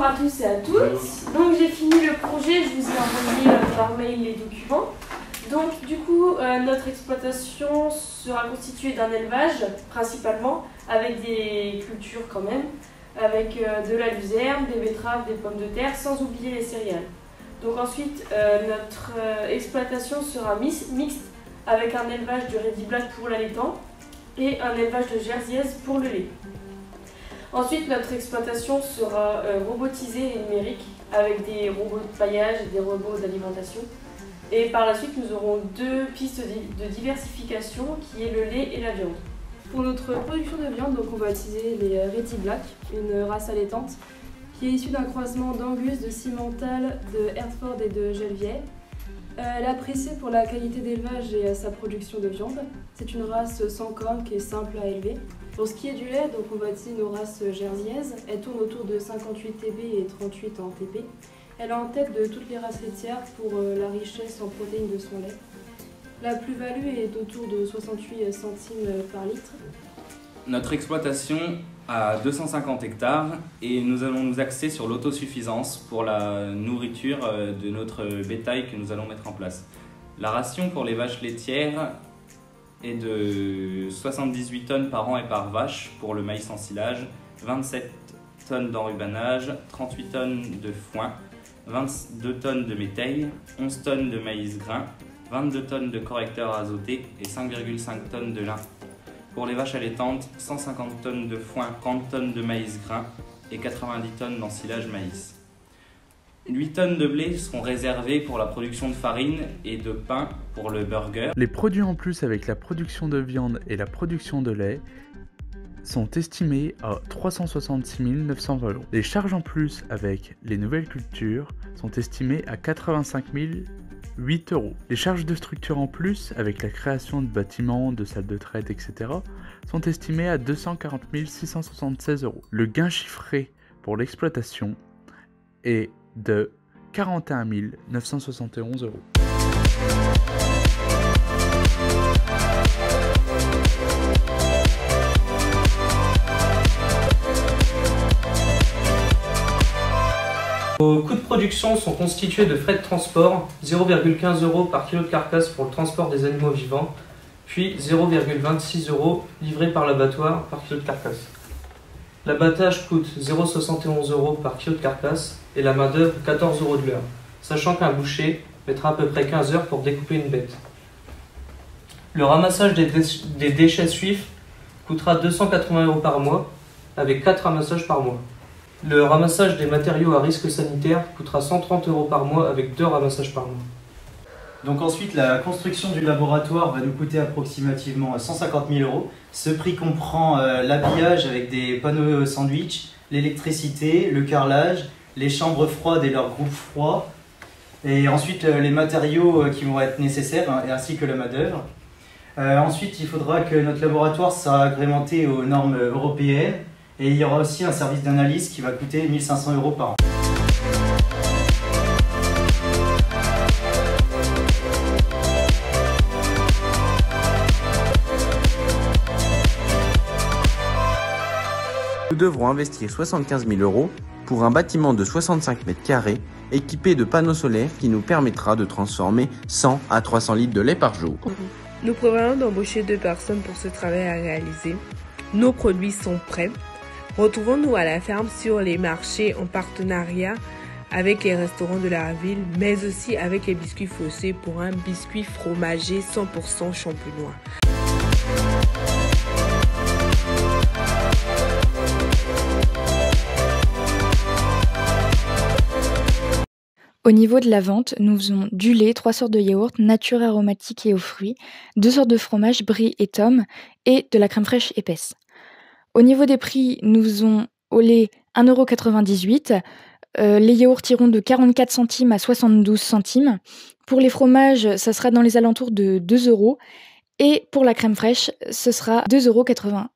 à tous et à toutes. Donc j'ai fini le projet, je vous ai envoyé par mail les documents. Donc du coup, notre exploitation sera constituée d'un élevage principalement, avec des cultures quand même, avec de la luzerne, des betteraves, des pommes de terre, sans oublier les céréales. Donc ensuite, notre exploitation sera mixte, avec un élevage de Ready Black pour l'allaitant et un élevage de Jersiaise pour le lait. Ensuite, notre exploitation sera robotisée et numérique, avec des robots de paillage et des robots d'alimentation. Et par la suite, nous aurons deux pistes de diversification, qui est le lait et la viande. Pour notre production de viande, donc on va utiliser les Ready Black, une race allaitante, qui est issue d'un croisement d'Angus, de Simmental, de Hertford et de Gelvier. Elle est appréciée pour la qualité d'élevage et sa production de viande. C'est une race sans cornes qui est simple à élever. Pour ce qui est du lait, donc on va utiliser nos races jersiaises. Elle tourne autour de 58 TB et 38 en TP. Elle est en tête de toutes les races laitières pour la richesse en protéines de son lait. La plus-value est autour de 68 centimes par litre. Notre exploitation a 250 hectares et nous allons nous axer sur l'autosuffisance pour la nourriture de notre bétail que nous allons mettre en place. La ration pour les vaches laitières est de 78 tonnes par an et par vache pour le maïs en silage, 27 tonnes d'enrubanage, 38 tonnes de foin, 22 tonnes de métail, 11 tonnes de maïs grain, 22 tonnes de correcteurs azotés et 5,5 tonnes de lin. Pour les vaches allaitantes, 150 tonnes de foin, 30 tonnes de maïs grain et 90 tonnes d'ensilage maïs. 8 tonnes de blé seront réservées pour la production de farine et de pain pour le burger. Les produits en plus avec la production de viande et la production de lait sont estimés à 366 920 €. Les charges en plus avec les nouvelles cultures sont estimées à 85 008 €. Les charges de structure en plus avec la création de bâtiments, de salles de traite, etc. sont estimées à 240 676 €. Le gain chiffré pour l'exploitation est de 41 971 €. Nos coûts de production sont constitués de frais de transport, 0,15 € par kilo de carcasse pour le transport des animaux vivants, puis 0,26 € livré par l'abattoir par kilo de carcasse. L'abattage coûte 0,71 € par kilo de carcasse et la main-d'œuvre 14 € de l'heure, sachant qu'un boucher mettra à peu près 15 heures pour découper une bête. Le ramassage des déchets suifs coûtera 280 € par mois, avec 4 ramassages par mois. Le ramassage des matériaux à risque sanitaire coûtera 130 € par mois, avec 2 ramassages par mois. Donc ensuite, la construction du laboratoire va nous coûter approximativement 150 000 €. Ce prix comprend l'habillage avec des panneaux sandwich, l'électricité, le carrelage, les chambres froides et leurs groupes froids, et ensuite les matériaux qui vont être nécessaires, ainsi que la main-d'œuvre. Ensuite, il faudra que notre laboratoire soit agrémenté aux normes européennes, et il y aura aussi un service d'analyse qui va coûter 1 500 € par an. Nous devrons investir 75 000 € pour un bâtiment de 65 mètres carrés équipé de panneaux solaires qui nous permettra de transformer 100 à 300 litres de lait par jour. Nous prévoyons d'embaucher 2 personnes pour ce travail à réaliser. Nos produits sont prêts. Retrouvons-nous à la ferme sur les marchés en partenariat avec les restaurants de la ville, mais aussi avec les biscuits Fossé pour un biscuit fromager 100% champenois. Au niveau de la vente, nous faisons du lait, 3 sortes de yaourts, nature aromatique et aux fruits, 2 sortes de fromage, brie et tome, et de la crème fraîche épaisse. Au niveau des prix, nous faisons au lait 1,98 €, les yaourts iront de 44 centimes à 72 centimes. Pour les fromages, ça sera dans les alentours de 2 €, et pour la crème fraîche, ce sera 2,81 €.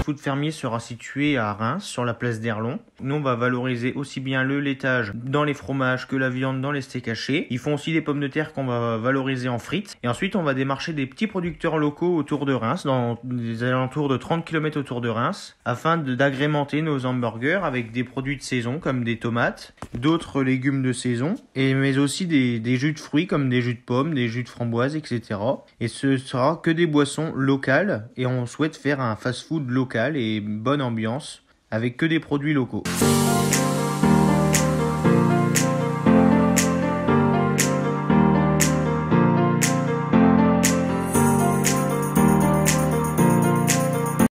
Coût food fermier sera situé à Reims, sur la place d'Erlon. Nous, on va valoriser aussi bien le laitage dans les fromages que la viande dans les steaks hachés. Ils font aussi des pommes de terre qu'on va valoriser en frites. Et ensuite, on va démarcher des petits producteurs locaux autour de Reims, dans des alentours de 30 km autour de Reims, afin d'agrémenter nos hamburgers avec des produits de saison comme des tomates, d'autres légumes de saison, mais aussi des jus de fruits comme des jus de pommes, des jus de framboises, etc. Et ce sera que des boissons locales et on souhaite faire un fast-food local et bonne ambiance avec que des produits locaux.